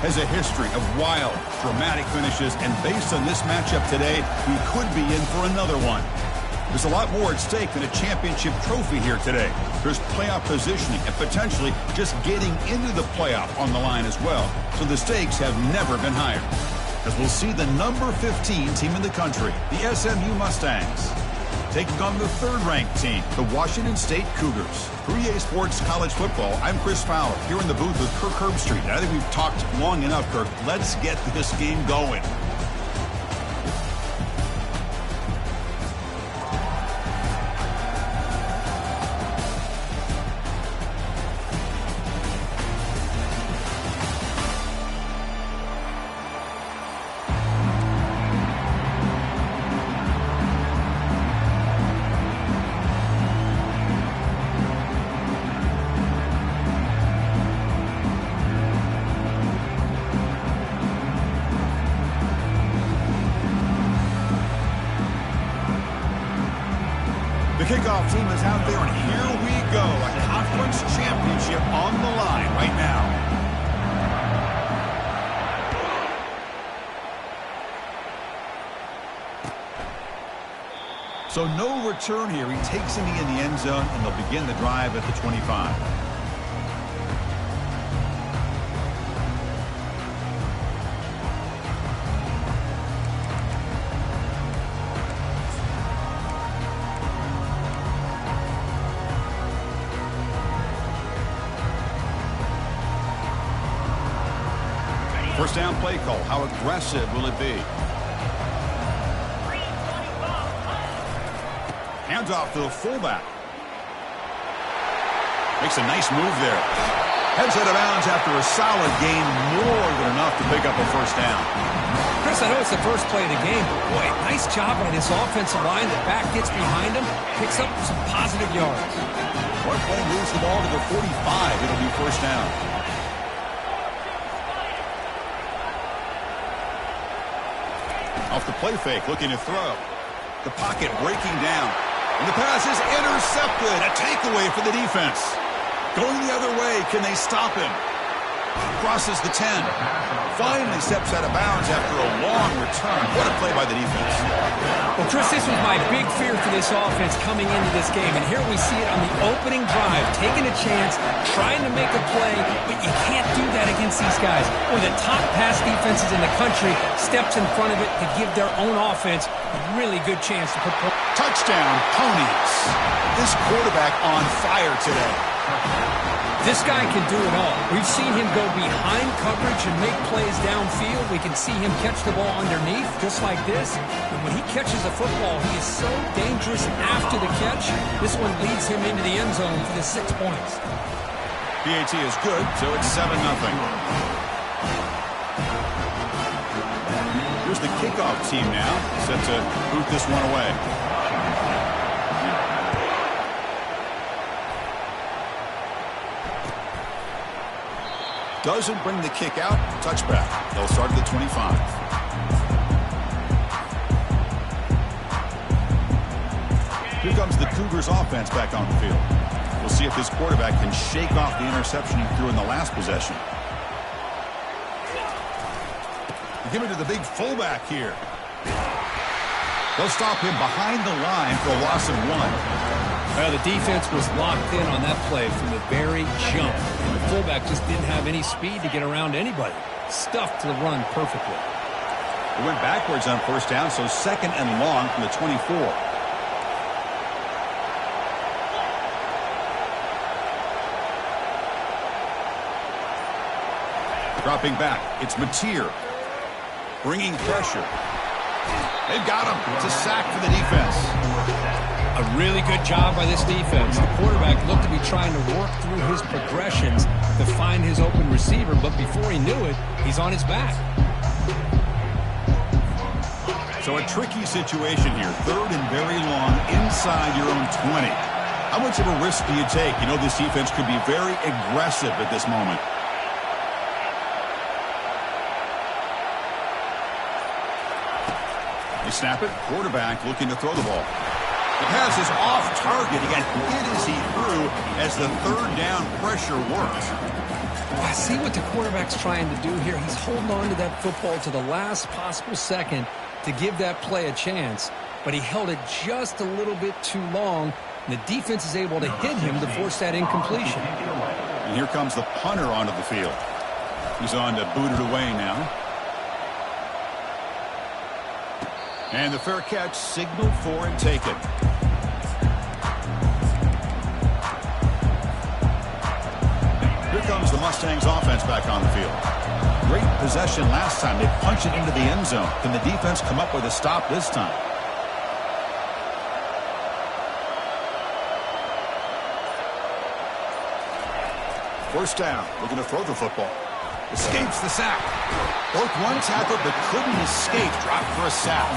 has a history of wild, dramatic finishes, and based on this matchup today, we could be in for another one. There's a lot more at stake than a championship trophy here today. There's playoff positioning and potentially just getting into the playoff on the line as well. So the stakes have never been higher. As we'll see the number 15 team in the country, the SMU Mustangs, taking on the third-ranked team, the Washington State Cougars. For EA Sports College Football, I'm Chris Fowler, here in the booth with Kirk Herbstreit. And I think we've talked long enough, Kirk. Let's get this game going. Kickoff team is out there, and here we go. A conference championship on the line right now. So no return here. He takes it in the end zone, and they'll begin the drive at the 25. First down play call. How aggressive will it be? Hands off to the fullback. Makes a nice move there. Heads out of bounds after a solid gain, more than enough to pick up a first down. Chris, I know it's the first play of the game, but boy, nice job on this offensive line. The back gets behind him, picks up some positive yards. One play moves the ball to the 45. It'll be first down. Off the play fake, looking to throw. The pocket breaking down. And the pass is intercepted. A takeaway for the defense. Going the other way, can they stop him? Crosses the 10. Finally steps out of bounds after a long return. What a play by the defense. Well, Chris, this was my big fear for this offense coming into this game. And here we see it on the opening drive. Taking a chance, trying to make a play, but you can't do that against these guys. One of the top pass defenses in the country steps in front of it to give their own offense a really good chance to put points. Touchdown, Ponies. This quarterback on fire today. This guy can do it all. We've seen him go behind coverage and make plays downfield. We can see him catch the ball underneath, just like this. And when he catches a football, he is so dangerous after the catch. This one leads him into the end zone for the 6 points. PAT is good, so it's 7-0. Here's the kickoff team now, set to boot this one away. Doesn't bring the kick out. Touchback. They'll start at the 25. Here comes the Cougars offense back on the field. We'll see if this quarterback can shake off the interception he threw in the last possession. Give it to the big fullback here. They'll stop him behind the line for a loss of 1. Well, the defense was locked in on that play from the very jump. And the fullback just didn't have any speed to get around anybody. Stuffed the run perfectly. He went backwards on first down, so 2nd and long from the 24. Dropping back, it's Mateer. Bringing pressure. They've got him. It's a sack for the defense. A really good job by this defense. The quarterback looked to be trying to work through his progressions to find his open receiver, but before he knew it, he's on his back. So a tricky situation here. 3rd and very long inside your own 20. How much of a risk do you take? You know this defense could be very aggressive at this moment. They snap it. Quarterback looking to throw the ball. The pass is off target. He got hit as he threw as the third down pressure works. I see what the quarterback's trying to do here. He's holding on to that football to the last possible second to give that play a chance, but he held it just a little bit too long, and the defense is able to hit him to force that incompletion. And here comes the punter onto the field. He's on to boot it away now. And the fair catch signaled for and taken. Here comes the Mustangs offense back on the field. Great possession last time. They punch it into the end zone. Can the defense come up with a stop this time? First down. Looking to throw the football. Escapes the sack. Broke one tackle but couldn't escape. Dropped for a sack.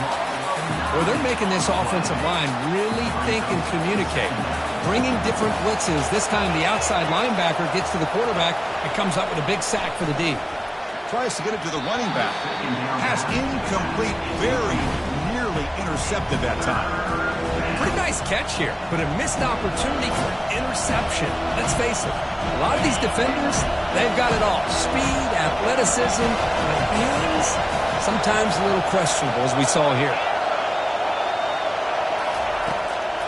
Well, they're making this offensive line really think and communicate. Bringing different blitzes. This time the outside linebacker gets to the quarterback and comes up with a big sack for the D. Tries to get it to the running back. Pass incomplete. Very nearly intercepted that time. Pretty nice catch here, but a missed opportunity for an interception. Let's face it, a lot of these defenders, they've got it all. Speed, athleticism, but hands, sometimes a little questionable, as we saw here.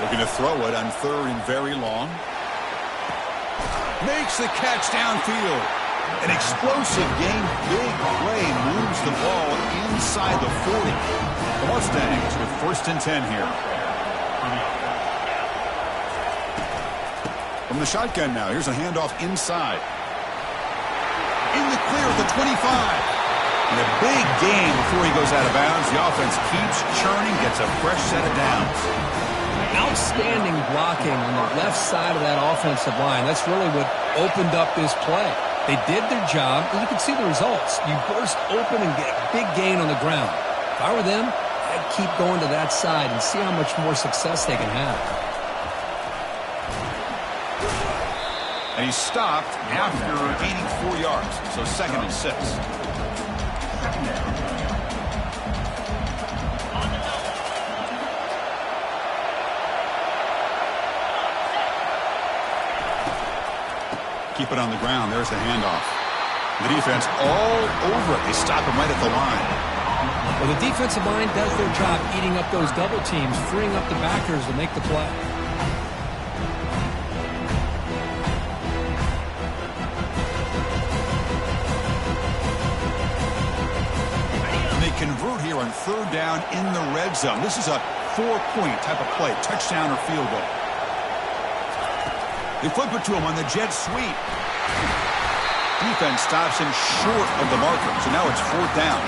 Looking to throw it on third and very long. Makes the catch downfield. An explosive game, big play, moves the ball inside the 40. The Mustangs with 1st and 10 here. From the shotgun now, here's a handoff inside. In the clear at the 25. And a big gain before he goes out of bounds. The offense keeps churning, gets a fresh set of downs. Outstanding blocking on the left side of that offensive line. That's really what opened up this play. They did their job, and you can see the results. You burst open and get a big gain on the ground. If I were them, I'd keep going to that side and see how much more success they can have. And he stopped after gaining 4 yards, so 2nd and 6. Keep it on the ground. There's the handoff. The defense all over it. They stop him right at the line. Well, the defensive line does their job eating up those double teams, freeing up the backers to make the play. And they convert here on 3rd down in the red zone. This is a 4-point type of play, touchdown or field goal. They flip it to him on the jet sweep. Defense stops him short of the marker, so now it's 4th down.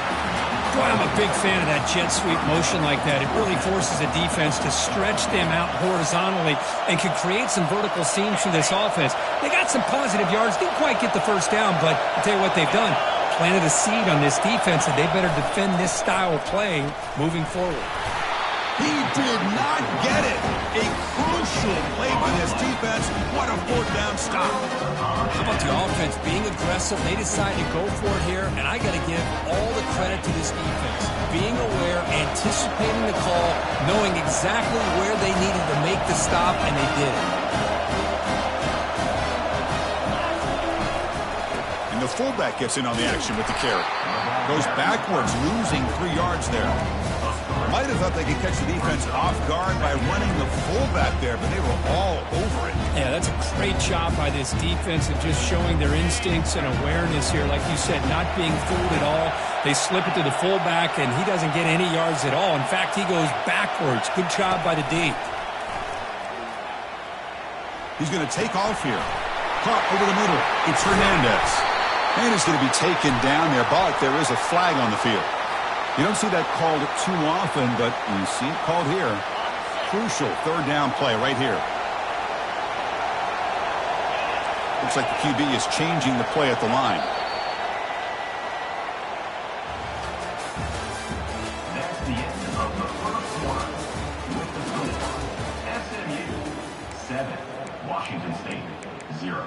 Boy, I'm a big fan of that jet sweep motion like that. It really forces a defense to stretch them out horizontally and can create some vertical seams through this offense. They got some positive yards, didn't quite get the first down, but I'll tell you what they've done. Planted a seed on this defense, and they better defend this style of play moving forward. He did not get it. A crucial play by this defense. What a 4th down stop. How about the offense being aggressive? They decide to go for it here, and I got to give all the credit to this defense. Being aware, anticipating the call, knowing exactly where they needed to make the stop, and they did it. And the fullback gets in on the action with the carry. Goes backwards, losing 3 yards there. Might have thought they could catch the defense off guard by running the fullback there, but they were all over it. Yeah, that's a great job by this defense of just showing their instincts and awareness here. Like you said, not being fooled at all. They slip it to the fullback, and he doesn't get any yards at all. In fact, he goes backwards. Good job by the D. He's going to take off here. Caught over the middle. It's Hernandez. And he's going to be taken down there, but there is a flag on the field. You don't see that called too often, but you see it called here. Crucial 3rd down play right here. Looks like the QB is changing the play at the line. That's the end of the first quarter. With the score, SMU 7, Washington State 0.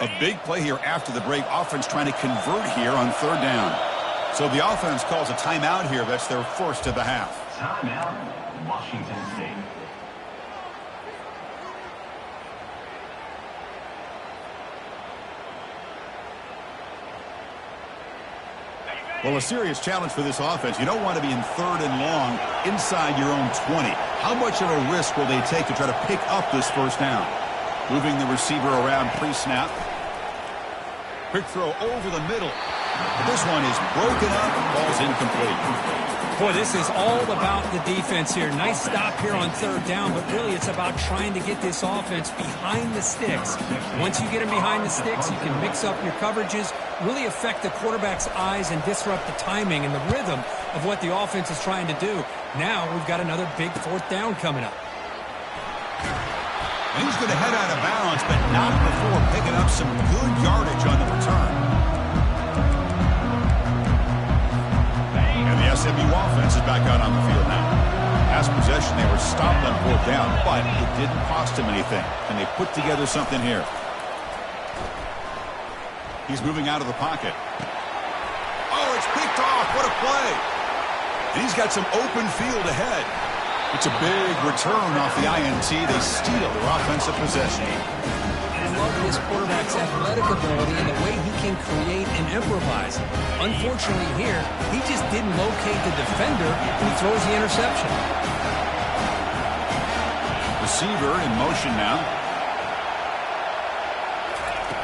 A big play here after the break. Offense trying to convert here on third down. So the offense calls a timeout here. That's their first of the half. Timeout, Washington State. Well, a serious challenge for this offense. You don't want to be in third and long inside your own 20. How much of a risk will they take to try to pick up this first down? Moving the receiver around pre-snap. Quick throw over the middle. This one is broken up. Ball's incomplete. Boy, this is all about the defense here. Nice stop here on third down, but really it's about trying to get this offense behind the sticks. Once you get them behind the sticks, you can mix up your coverages, really affect the quarterback's eyes and disrupt the timing and the rhythm of what the offense is trying to do. Now we've got another big fourth down coming up. And he's going to head out of bounds, but not before picking up some good yardage on the return. And the SMU offense is back out on the field now. Last possession, they were stopped on fourth down, but it didn't cost them anything. And they put together something here. He's moving out of the pocket. Oh, it's picked off. What a play. And he's got some open field ahead. It's a big return off the INT. They steal their offensive possession. I love this quarterback's athletic ability and the way he can create and improvise. Unfortunately here, he just didn't locate the defender when he throws the interception. Receiver in motion now.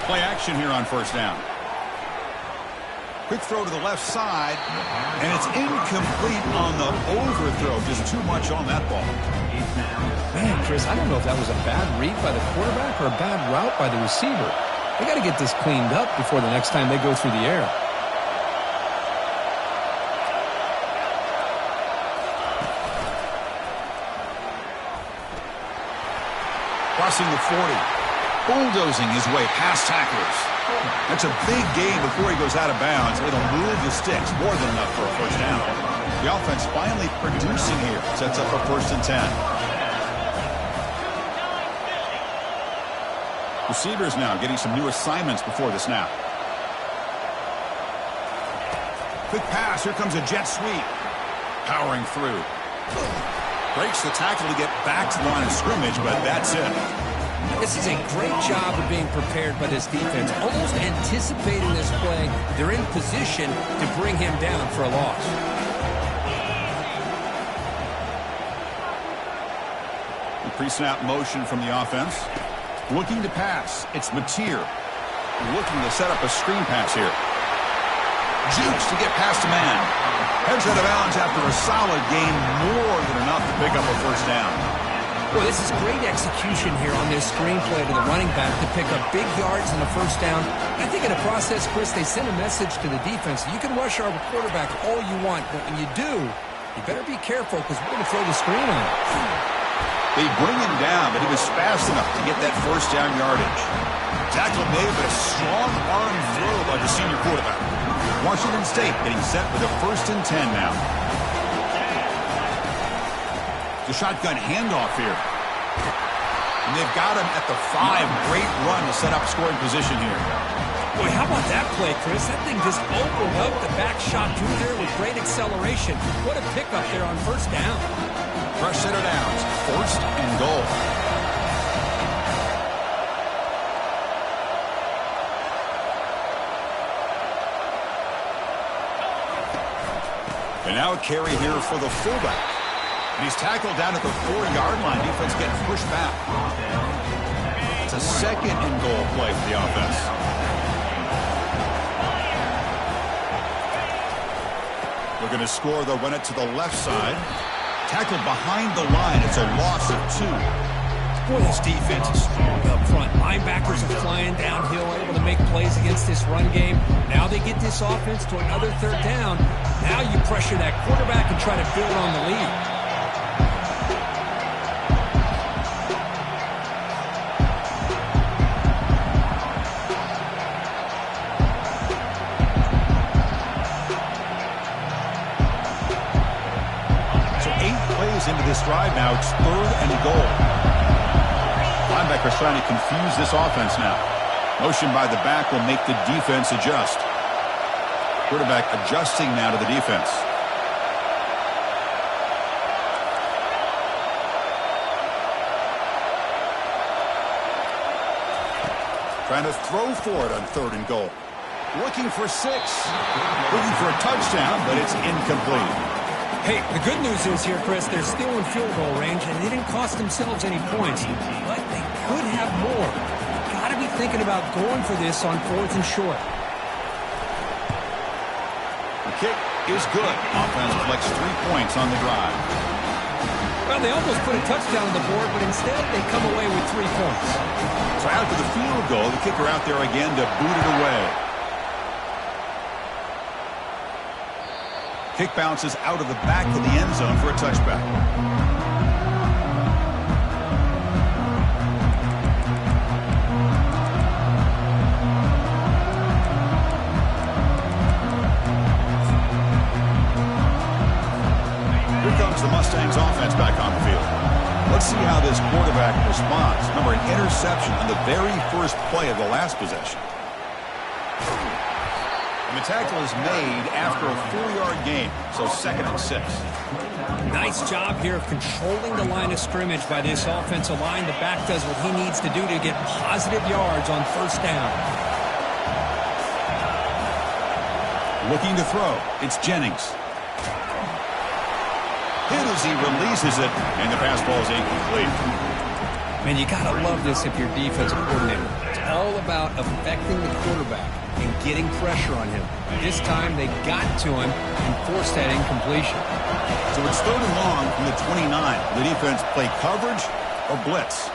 Play action here on first down. Quick throw to the left side, and it's incomplete on the overthrow. Just too much on that ball. Man, Chris, I don't know if that was a bad read by the quarterback or a bad route by the receiver. They got to get this cleaned up before the next time they go through the air. Crossing the 40. Bulldozing his way past tacklers. That's a big gain before he goes out of bounds. It'll move the sticks more than enough for a first down. The offense finally producing here. Sets up a 1st and 10. Receivers now getting some new assignments before the snap. Quick pass. Here comes a jet sweep. Powering through. Breaks the tackle to get back to the line of scrimmage, but that's it. This is a great job of being prepared by this defense, almost anticipating this play. They're in position to bring him down for a loss. The pre-snap motion from the offense. Looking to pass. It's Mateer. Looking to set up a screen pass here. Jukes to get past a man. Heads out of bounds after a solid gain, more than enough to pick up a first down. Well, this is great execution here on this screenplay to the running back to pick up big yards and a first down. I think in the process, Chris, they send a message to the defense. You can rush our quarterback all you want, but when you do, you better be careful because we're going to throw the screen on him. They bring him down, but he was fast enough to get that first down yardage. Tackle made, but a strong arm throw by the senior quarterback. Washington State getting set with a 1st and 10 now. The shotgun handoff here. And they've got him at the 5. Great run to set up scoring position here. Boy, how about that play, Chris? That thing just opened up the back shot through there with great acceleration. What a pickup there on first down. Fresh set of downs. 1st and goal. And now a carry here for the fullback. And he's tackled down at the 4-yard line. Defense getting pushed back. It's a 2nd and goal play for the offense. They're going to score. They'll run it to the left side. Tackled behind the line. It's a loss of 2. Boy, this defense is strong up front. Linebackers are flying downhill, able to make plays against this run game. Now they get this offense to another 3rd down. Now you pressure that quarterback and try to build on the lead. Into this drive now, it's 3rd and goal. Linebackers trying to confuse this offense now. Motion by the back will make the defense adjust. Quarterback adjusting now to the defense. Trying to throw for it on 3rd and goal. Looking for 6. Looking for a touchdown, but it's incomplete. Hey, the good news is here, Chris, they're still in field goal range, and they didn't cost themselves any points. But they could have more. Got to be thinking about going for this on 4th and short. The kick is good. Offense collects 3 points on the drive. Well, they almost put a touchdown on the board, but instead they come away with 3 points. So after the field goal, the kicker out there again to boot it away. Kick bounces out of the back of the end zone for a touchback. Here comes the Mustangs offense back on the field. Let's see how this quarterback responds. Remember, an interception on the very first play of the last possession. The tackle is made after a 4-yard gain, so 2nd and 6. Nice job here of controlling the line of scrimmage by this offensive line. The back does what he needs to do to get positive yards on 1st down. Looking to throw. It's Jennings. Hit as he releases it, and the pass ball is incomplete. Man, you got to love this if you're defensive coordinator. It's all about affecting the quarterback and getting pressure on him. This time they got to him and forced that incompletion. So it's 3rd and long from the 29. The defense play coverage or blitz.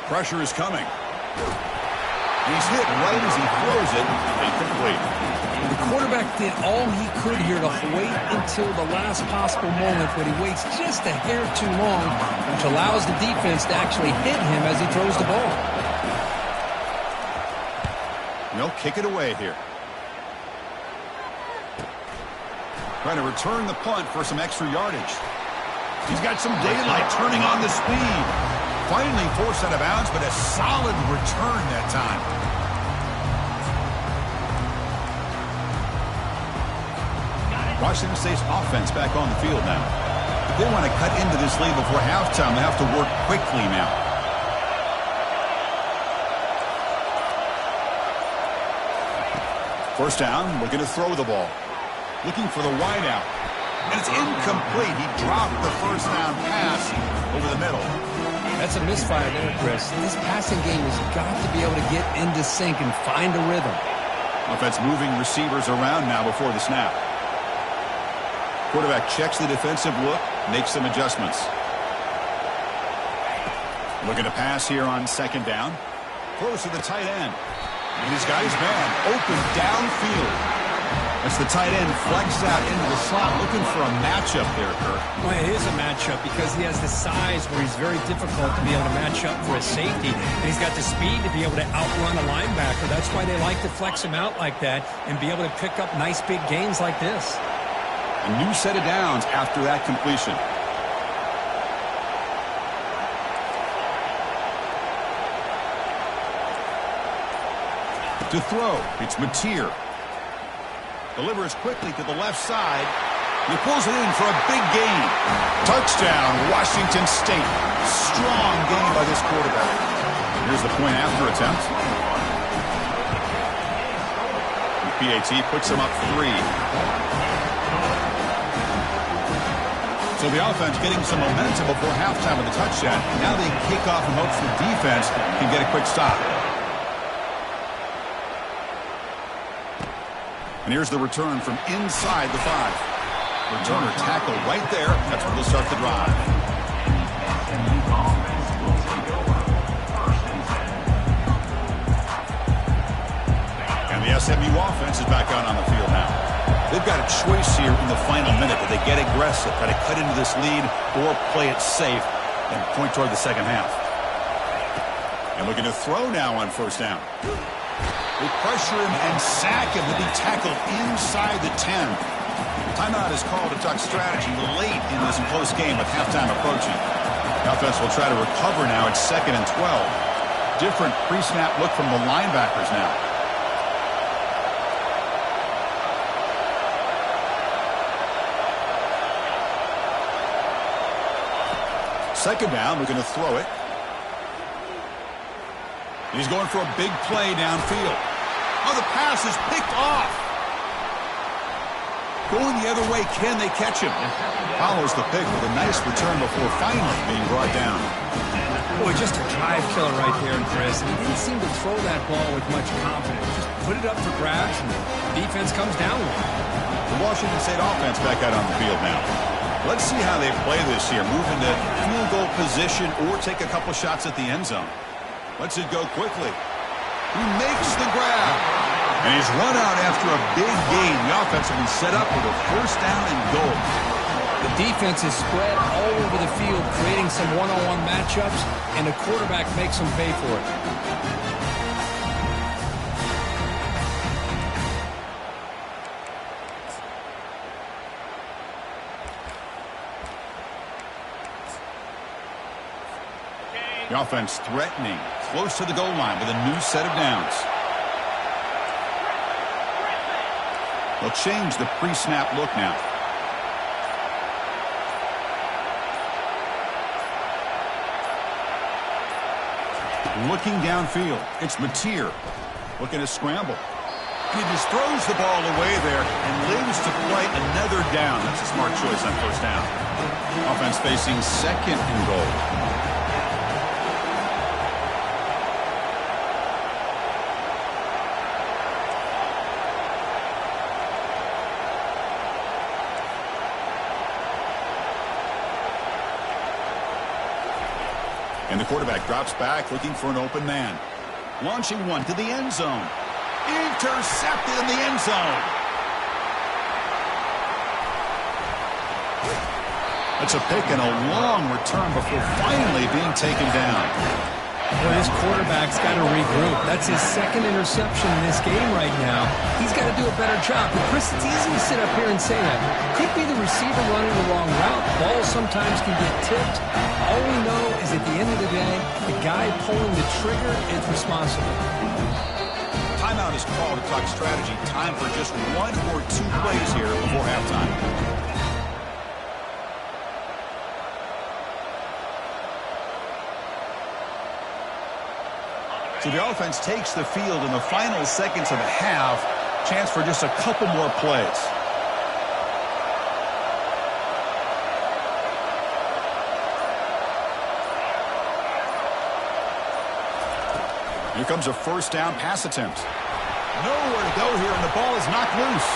Pressure is coming. He's hit right as he throws it. Incomplete. The quarterback did all he could here to wait until the last possible moment, but he waits just a hair too long, which allows the defense to actually hit him as he throws the ball. No, kick it away here. Trying to return the punt for some extra yardage. He's got some daylight turning on the speed. Finally forced out of bounds, but a solid return that time. Washington State's offense back on the field now. If they want to cut into this lead before halftime, they have to work quickly now. First down, looking to throw the ball. Looking for the wideout. And it's incomplete. He dropped the first down pass over the middle. That's a misfire there, Chris. This passing game has got to be able to get into sync and find a rhythm. Offense moving receivers around now before the snap. Quarterback checks the defensive look, makes some adjustments. Looking to pass here on 2nd down. Throws to the tight end. And he's got his man open downfield. That's the tight end flexed out into the slot, looking for a matchup there, Kirk. Well, it is a matchup because he has the size where he's very difficult to be able to match up for a safety. And he's got the speed to be able to outrun a linebacker. That's why they like to flex him out like that and be able to pick up nice big gains like this. A new set of downs after that completion. To throw, it's Mateer. Delivers quickly to the left side. He pulls it in for a big gain. Touchdown, Washington State. Strong game by this quarterback. Here's the point after attempt. The PAT puts him up 3. So the offense getting some momentum before halftime with the touchdown. Now they kick off in hopes the defense can get a quick stop. And here's the return from inside the 5. Returner tackle right there. That's where they'll start the drive. And the SMU offense is back out on the field now. They've got a choice here in the final minute. Do they get aggressive, try to cut into this lead, or play it safe and point toward the second half? And looking to throw now on 1st down. They pressure him and sack him to be tackled inside the 10. Timeout is called to talk strategy late in this close game with halftime approaching. The offense will try to recover now at 2nd and 12. Different pre-snap look from the linebackers now. Second down, we're going to throw it. He's going for a big play downfield. Oh, the pass is picked off. Going the other way, can they catch him? Follows the pick with a nice return before finally being brought down. Boy, just a drive killer right there, Chris. He didn't seem to throw that ball with much confidence. Just put it up for grabs, and the defense comes down with it. The Washington State offense back out on the field now. Let's see how they play this here. Move into field goal position or take a couple shots at the end zone. Lets it go quickly. He makes the grab. And he's run out after a big gain. The offense has been set up with a first down and goal. The defense is spread all over the field, creating some one-on-one matchups, and the quarterback makes them pay for it. The offense threatening, close to the goal line with a new set of downs. They'll change the pre-snap look now. Looking downfield, it's Mateer looking to scramble. He just throws the ball away there and lives to play another down. That's a smart choice on first down. Offense facing second and goal. And the quarterback drops back looking for an open man. Launching one to the end zone. Intercepted in the end zone. That's a pick and a long return before finally being taken down. Well, this quarterback's got to regroup. That's his second interception in this game right now. He's got to do a better job. But, Chris, it's easy to sit up here and say that. Could be the receiver running the wrong route. Balls sometimes can get tipped. All we know is at the end of the day, the guy pulling the trigger is responsible. Timeout is called to talk strategy. Time for just one or two plays here before halftime. So the offense takes the field in the final seconds of the half. Chance for just a couple more plays. Here comes a first down pass attempt. Nowhere to go here, and the ball is knocked loose.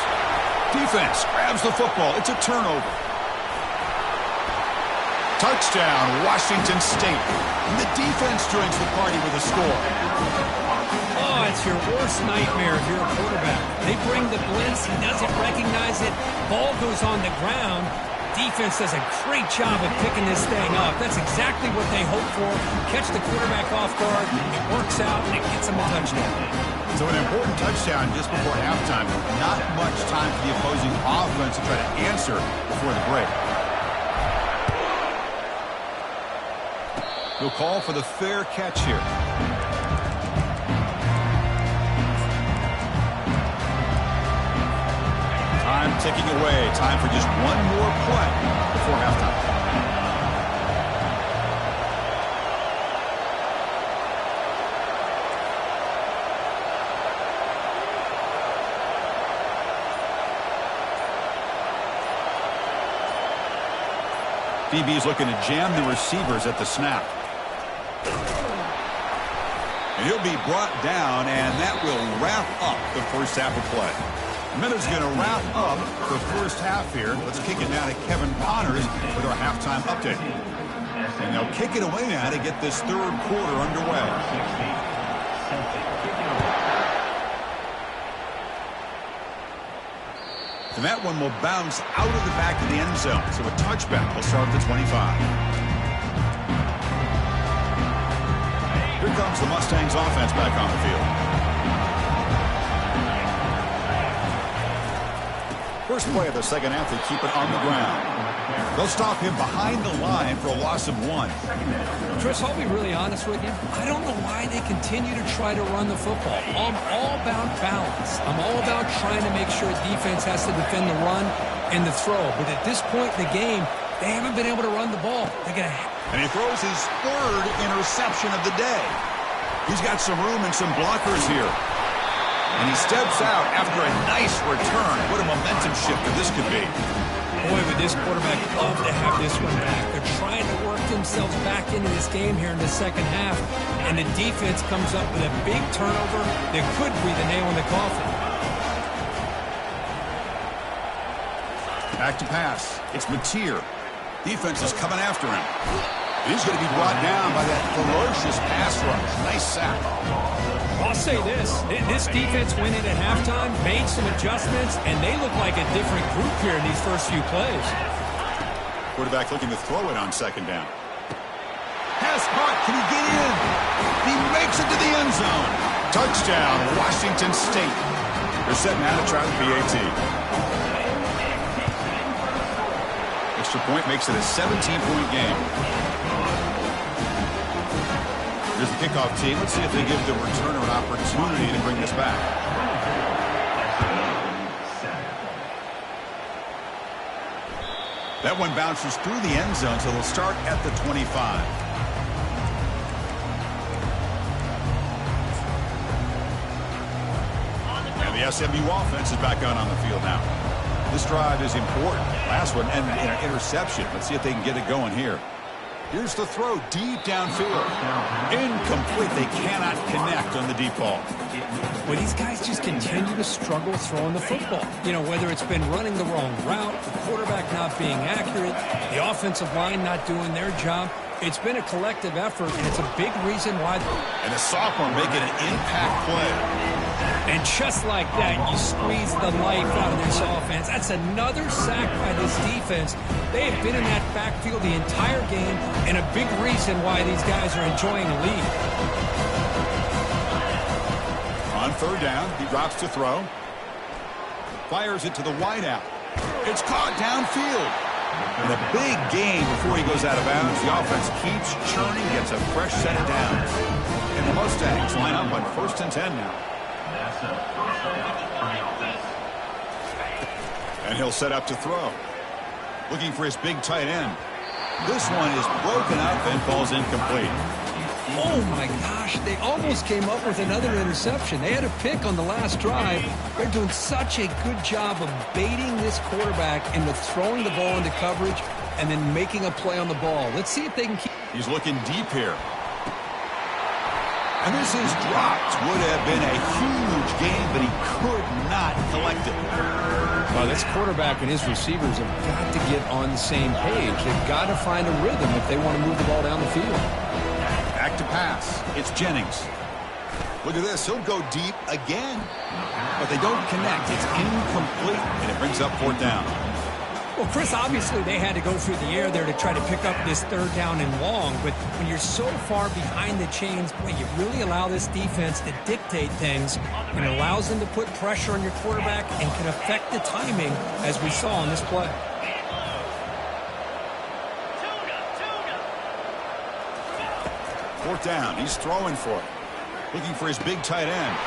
Defense grabs the football. It's a turnover. Touchdown, Washington State. And the defense joins the party with a score. Oh, it's your worst nightmare if you're a quarterback. They bring the blitz. He doesn't recognize it. Ball goes on the ground. Defense does a great job of picking this thing up. That's exactly what they hope for. Catch the quarterback off guard. It works out, and it gets him a touchdown. So an important touchdown just before halftime. Not much time for the opposing offense to try to answer before the break. He'll call for the fair catch here. Time ticking away. Time for just one more play before halftime. DB's looking to jam the receivers at the snap. And he'll be brought down, and that will wrap up the first half of play. Minutes going to wrap up the first half here. Let's kick it now to Kevin Connors with our halftime update. And they'll kick it away now to get this third quarter underway. And that one will bounce out of the back of the end zone. So a touchback will start at the 25. Here comes the Mustangs offense back on the field. First play of the second half, they keep it on the ground. They'll stop him behind the line for a loss of 1. Chris, I'll be really honest with you. I don't know why they continue to try to run the football. I'm all about balance. I'm all about trying to make sure defense has to defend the run and the throw. But at this point in the game, they haven't been able to run the ball. And he throws his 3rd interception of the day. He's got some room and some blockers here. And he steps out after a nice return. What a momentum shifter this could be. Boy, would this quarterback love to have this one back. They're trying to work themselves back into this game here in the second half. And the defense comes up with a big turnover that could be the nail in the coffin. Back to pass. It's Mateer. Defense is coming after him. He's going to be brought down by that ferocious pass rush. Nice sack. I'll say this defense went in at halftime, made some adjustments, and they look like a different group here in these first few plays. Quarterback looking to throw it on second down. Pass caught. Can he get in? He makes it to the end zone. Touchdown, Washington State. They're setting out to try the PAT. Extra point makes it a 17-point game. Here's the kickoff team. Let's see if they give the returner an opportunity to bring this back. That one bounces through the end zone, so they'll start at the 25. And the SMU offense is back on the field now. This drive is important. Last one and an interception. Let's see if they can get it going here. Here's the throw deep downfield. Incomplete. They cannot connect on the deep ball. Well, these guys just continue to struggle throwing the football. You know, whether it's been running the wrong route, the quarterback not being accurate, the offensive line not doing their job. It's been a collective effort, and it's a big reason why. And the sophomore making an impact play. And just like that, you squeeze the life out of this offense. That's another sack by this defense. They have been in that backfield the entire game, and a big reason why these guys are enjoying a lead. On third down, he drops to throw. Fires it to the wideout. It's caught downfield. And a big gain before he goes out of bounds. The offense keeps churning, gets a fresh set of downs. And the Mustangs line up on 1st and 10 now. And he'll set up to throw. Looking for his big tight end. This one is broken up and falls incomplete. Oh, my gosh. They almost came up with another interception. They had a pick on the last drive. They're doing such a good job of baiting this quarterback into throwing the ball into coverage and then making a play on the ball. Let's see if they can keep. He's looking deep here. And this is dropped. Would have been a huge game, but he could not collect it. Well, this quarterback and his receivers have got to get on the same page. They've got to find a rhythm if they want to move the ball down the field. Back to pass. It's Jennings. Look at this. He'll go deep again. But they don't connect. It's incomplete, and it brings up 4th down. Well, Chris, obviously they had to go through the air there to try to pick up this 3rd down and long. But when you're so far behind the chains, boy, you really allow this defense to dictate things. And it allows them to put pressure on your quarterback and can affect the timing, as we saw on this play. Fourth down. He's throwing for it. Looking for his big tight end.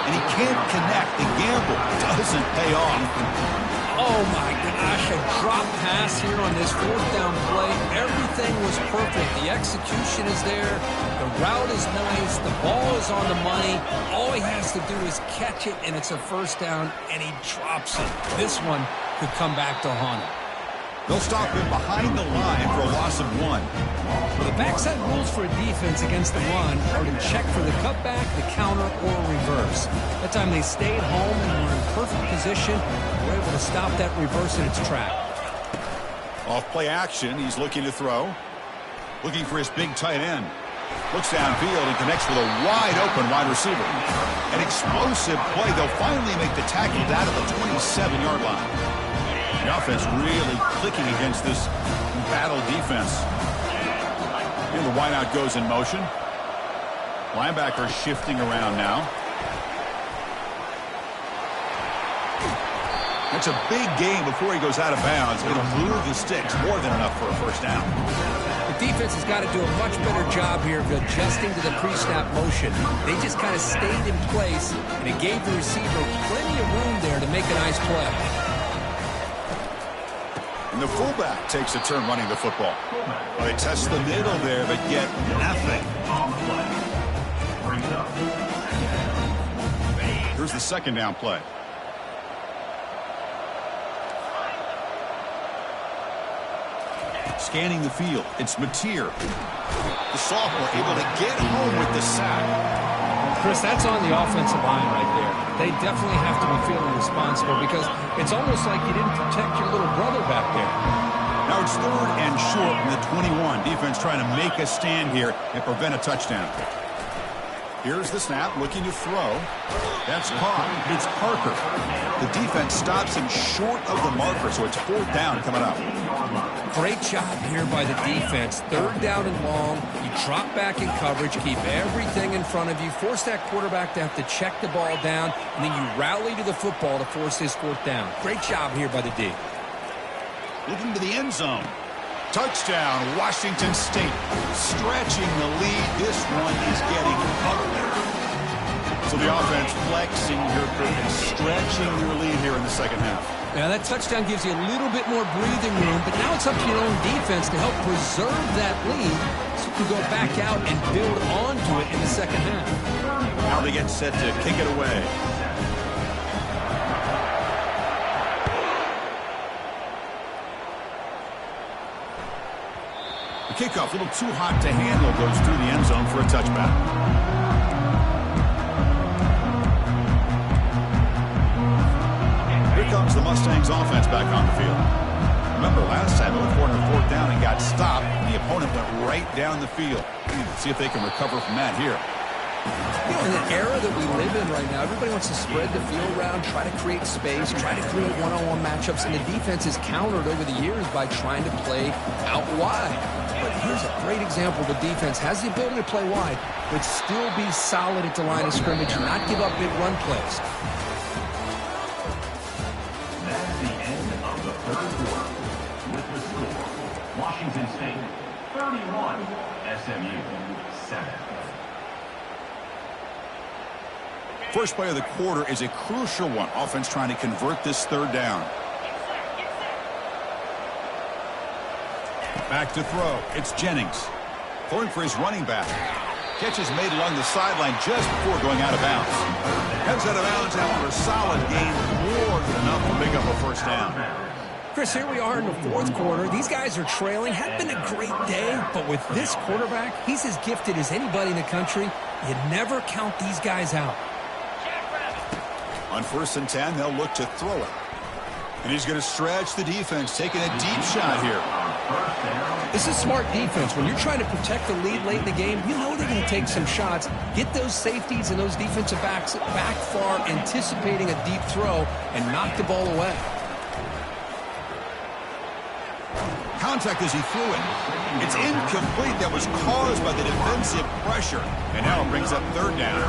And he can't connect. The gamble doesn't pay off. Oh, my gosh, a drop pass here on this 4th down play. Everything was perfect. The execution is there. The route is nice. The ball is on the money. All he has to do is catch it, and it's a 1st down, and he drops it. This one could come back to haunt him. They'll stop him behind the line for a loss of 1. Well, the backside rules for a defense against the run are to check for the cutback, the counter, or reverse. That time they stayed home and were in perfect position. They were able to stop that reverse in its track. Off play action, he's looking to throw. Looking for his big tight end. Looks downfield and connects with a wide-open wide receiver. An explosive play. They'll finally make the tackle down at the 27-yard line. The offense really clicking against this battle defense. And the wideout goes in motion. Linebacker shifting around now. And It's a big game before he goes out of bounds. It'll move the sticks more than enough for a first down. The defense has got to do a much better job here of adjusting to the pre-snap motion. They just kind of stayed in place, and it gave the receiver plenty of room there to make a nice play. And the fullback takes a turn running the football. Well, they test the middle there, but get nothing. Here's the second down play. Scanning the field, it's Mateer. The sophomore able to get home with the sack. Chris, that's on the offensive line right there. They definitely have to be feeling responsible because it's almost like you didn't protect your little brother back there. Now it's 3rd and short from the 21. Defense trying to make a stand here and prevent a touchdown. Here's the snap, looking to throw. That's caught. It's Parker. The defense stops him short of the marker, so it's 4th down coming up. Great job here by the defense. 3rd down and long. You drop back in coverage, keep everything in front of you, force that quarterback to have to check the ball down, and then you rally to the football to force his 4th down. Great job here by the D. Looking to the end zone. Touchdown, Washington State. Stretching the lead. This one is getting ugly. So the offense flexing here, and stretching their lead here in the second half. Now that touchdown gives you a little bit more breathing room, but now it's up to your own defense to help preserve that lead so you can go back out and build onto it in the second half. Now they get set to kick it away. The kickoff, a little too hot to handle, goes through the end zone for a touchback. Here comes the Mustangs offense back on the field. Remember last time they went for it on 4th down and got stopped. The opponent went right down the field. See if they can recover from that here. You know, in the era that we live in right now, everybody wants to spread the field around, try to create space, try to create one-on-one matchups, and the defense is countered over the years by trying to play out wide. But here's a great example. The defense has the ability to play wide, but still be solid at the line of scrimmage and not give up big run plays. That's the end of the 3rd quarter. With the score, Washington State 31, SMU 7. First play of the quarter is a crucial one. Offense trying to convert this 3rd down. Back to throw. It's Jennings. Throwing for his running back. Catch is made along the sideline just before going out of bounds. Heads out of bounds after a solid gain. More than enough to pick up a first down. Chris, here we are in the 4th quarter. These guys are trailing. Hadn't been a great day, but with this quarterback, he's as gifted as anybody in the country. You never count these guys out. On 1st and 10, they'll look to throw it. And he's going to stretch the defense, taking a deep shot here. This is smart defense. When you're trying to protect the lead late in the game, you know they're going to take some shots. Get those safeties and those defensive backs back far, anticipating a deep throw, and knock the ball away. Contact as he threw it. It's incomplete. That was caused by the defensive pressure. And now it brings up 3rd down.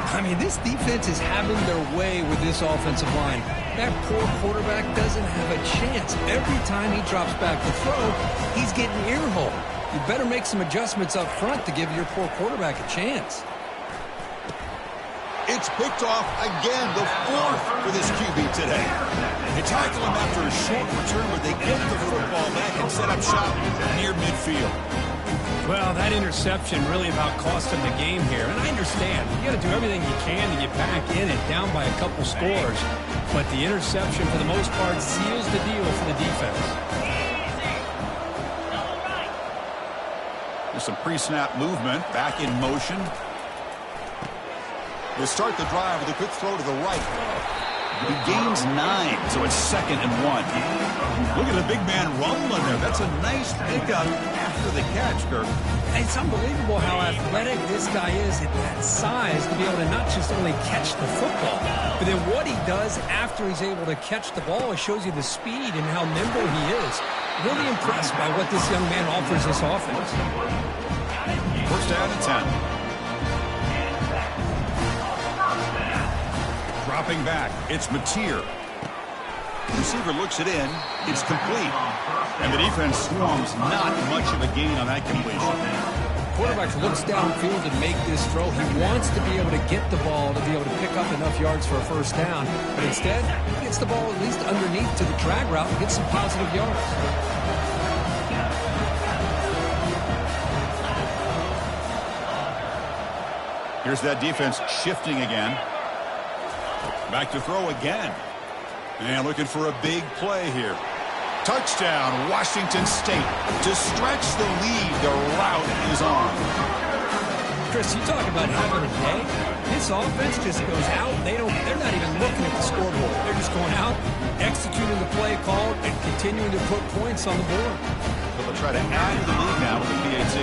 I mean, this defense is having their way with this offensive line. That poor quarterback doesn't have a chance. Every time he drops back to throw, he's getting earholed. You better make some adjustments up front to give your poor quarterback a chance. It's picked off again, the 4th for this QB today. They tackle him after a short return, but they get the football back and set up shop near midfield. Well, that interception really about cost him the game here. And I understand. You got to do everything you can to get back in it, down by a couple scores. But the interception, for the most part, seals the deal for the defense. There's some pre-snap movement, back in motion. We'll start the drive with a quick throw to the right. He gains 9, so it's 2nd and 1. Look at the big man rumbling there. That's a nice pickup after the catch, Kirk. It's unbelievable how athletic this guy is at that size to be able to not just only catch the football, but then what he does after he's able to catch the ball. It shows you the speed and how nimble he is. Really impressed by what this young man offers this offense. First down and 10. Dropping back, it's Mateer. receiver looks it in. It's complete. And the defense swarms. Not much of a gain on that completion. Quarterback looks downfield to make this throw. He wants to be able to get the ball to be able to pick up enough yards for a first down. But instead, he gets the ball at least underneath to the drag route and gets some positive yards. Here's that defense shifting again. Back to throw again. And looking for a big play here. Touchdown, Washington State. To stretch the lead, the route is on. Chris, you talk about having a day. This offense just goes out. They're not even looking at the scoreboard. They're just going out, executing the play called, and continuing to put points on the board. So they'll try to add to the lead now with the PAT.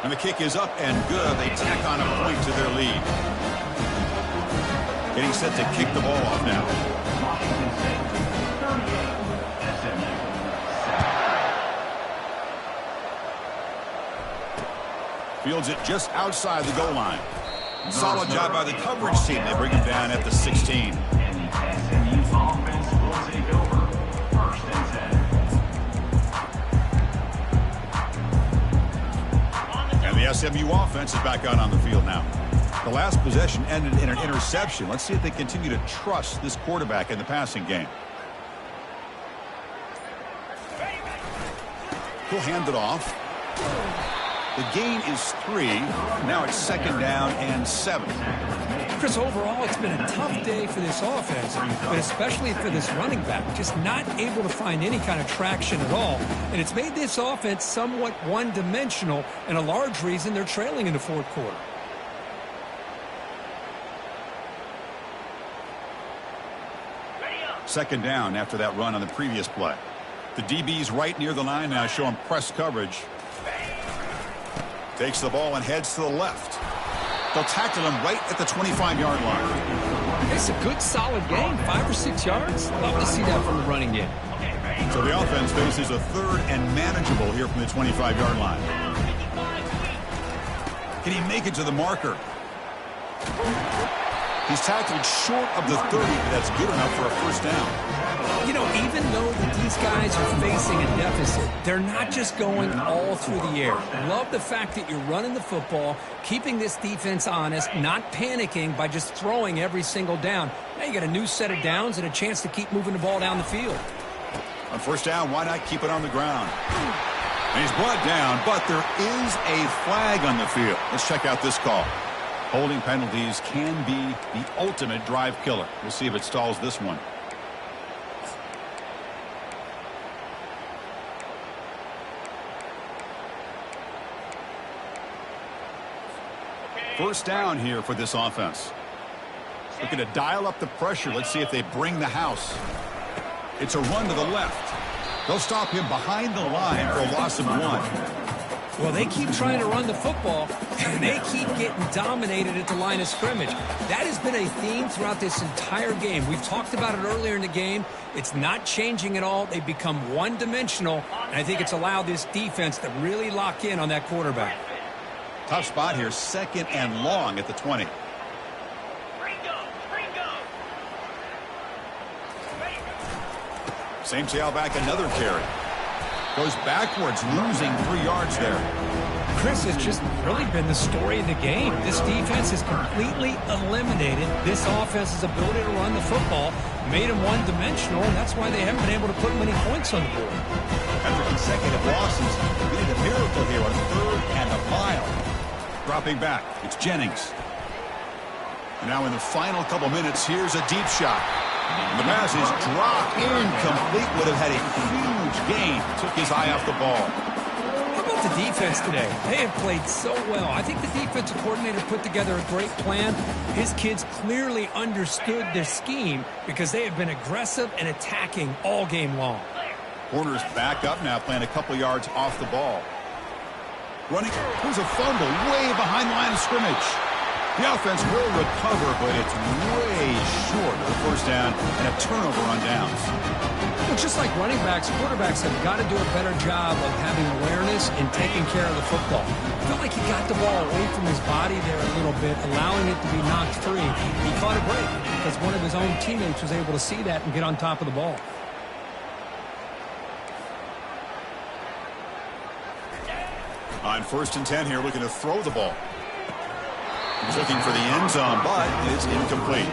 And the kick is up and good. They tack on a point to their lead. Getting set to kick the ball off now. Washington State 38, SMU 7. Fields it just outside the goal line. Solid job by the coverage team. They bring him down at the 16. And the SMU offense will take over. First and 10. And the SMU offense is back out on the field now. The last possession ended in an interception. Let's see if they continue to trust this quarterback in the passing game. He'll hand it off. The gain is 3. Now it's second down and 7. Chris, overall, it's been a tough day for this offense, but especially for this running back. Just not able to find any kind of traction at all. And it's made this offense somewhat one-dimensional, and a large reason they're trailing in the fourth quarter. Second down after that run on the previous play. The DB's right near the line now, showing press coverage. Takes the ball and heads to the left. They'll tackle him right at the 25-yard line. It's a good, solid game, 5 or 6 yards. Love to see that from the running game. So the offense faces a third and manageable here from the 25-yard line. Can he make it to the marker? He's tackled short of the 30, but that's good enough for a first down. You know, even though these guys are facing a deficit, they're not just going all through the air. Love the fact that you're running the football, keeping this defense honest, not panicking by just throwing every single down. Now you got a new set of downs and a chance to keep moving the ball down the field. On first down, why not keep it on the ground? And he's brought down, but there is a flag on the field. Let's check out this call. Holding penalties can be the ultimate drive killer. We'll see if it stalls this one. First down here for this offense. Looking to dial up the pressure. Let's see if they bring the house. It's a run to the left. They'll stop him behind the line for a loss of 1. Well, they keep trying to run the football, and they keep getting dominated at the line of scrimmage. That has been a theme throughout this entire game. We've talked about it earlier in the game. It's not changing at all. They've become one-dimensional, and I think it's allowed this defense to really lock in on that quarterback. Tough spot here, second and long at the 20. Same tailback, another carry. Goes backwards, losing 3 yards there. Chris, has just really been the story of the game. This defense has completely eliminated this offense's ability to run the football, made them one-dimensional, and that's why they haven't been able to put many points on the board. After consecutive losses, we need a miracle here on 3rd and a mile. Dropping back, it's Jennings. And now in the final couple minutes, here's a deep shot. The pass is dropped, incomplete. Would have had a huge gain. Took his eye off the ball. How about the defense today? They have played so well. I think the defensive coordinator put together a great plan. His kids clearly understood their scheme because they have been aggressive and attacking all game long. Corners back up now, playing a couple yards off the ball. Running, there's a fumble way behind the line of scrimmage. The offense will recover, but it's way short of the first down and a turnover on downs. Well, just like running backs, quarterbacks have got to do a better job of having awareness and taking care of the football. I felt like he got the ball away from his body there a little bit, allowing it to be knocked free. He caught a break because one of his own teammates was able to see that and get on top of the ball. On 1st and 10 here, looking to throw the ball. He's looking for the end zone, but it's incomplete.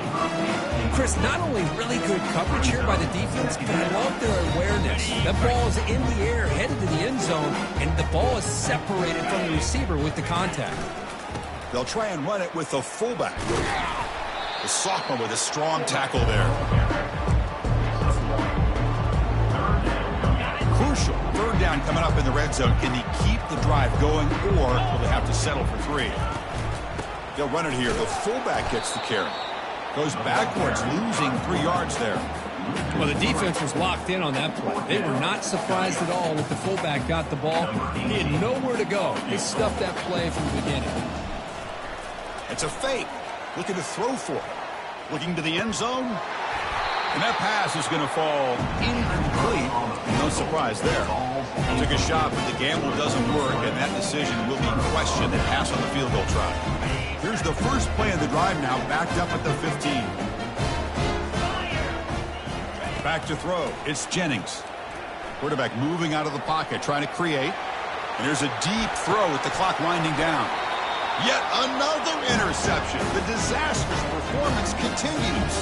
Chris, not only really good coverage here by the defense, but I love their awareness. That ball is in the air, headed to the end zone, and the ball is separated from the receiver with the contact. They'll try and run it with the fullback. The sophomore with a strong tackle there. Crucial. 3rd down coming up in the red zone. Can he keep the drive going, or will they have to settle for 3? They'll run it here. The fullback gets the carry. Goes backwards, losing 3 yards there. Well, the defense was locked in on that play. They were not surprised at all that the fullback got the ball. He had nowhere to go. They stuffed that play from the beginning. It's a fake. Looking to throw for it. Looking to the end zone. And that pass is going to fall incomplete. No surprise there. Took a shot, but the gamble doesn't work, and that decision will be questioned and pass on the field goal try. Here's the first play of the drive now, backed up at the 15. Back to throw. It's Jennings. Quarterback moving out of the pocket, trying to create. And here's a deep throw with the clock winding down. Yet another interception. The disastrous performance continues.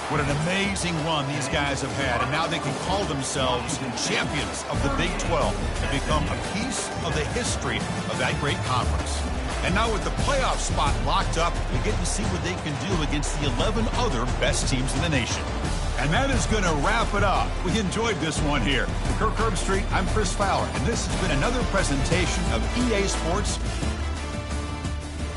What an amazing run these guys have had, and now they can call themselves champions of the Big 12 and become a piece of the history of that great conference. And now with the playoff spot locked up, we get to see what they can do against the 11 other best teams in the nation. And that is going to wrap it up. We enjoyed this one here. For Kirk Herbstreit, I'm Chris Fowler, and this has been another presentation of EA Sports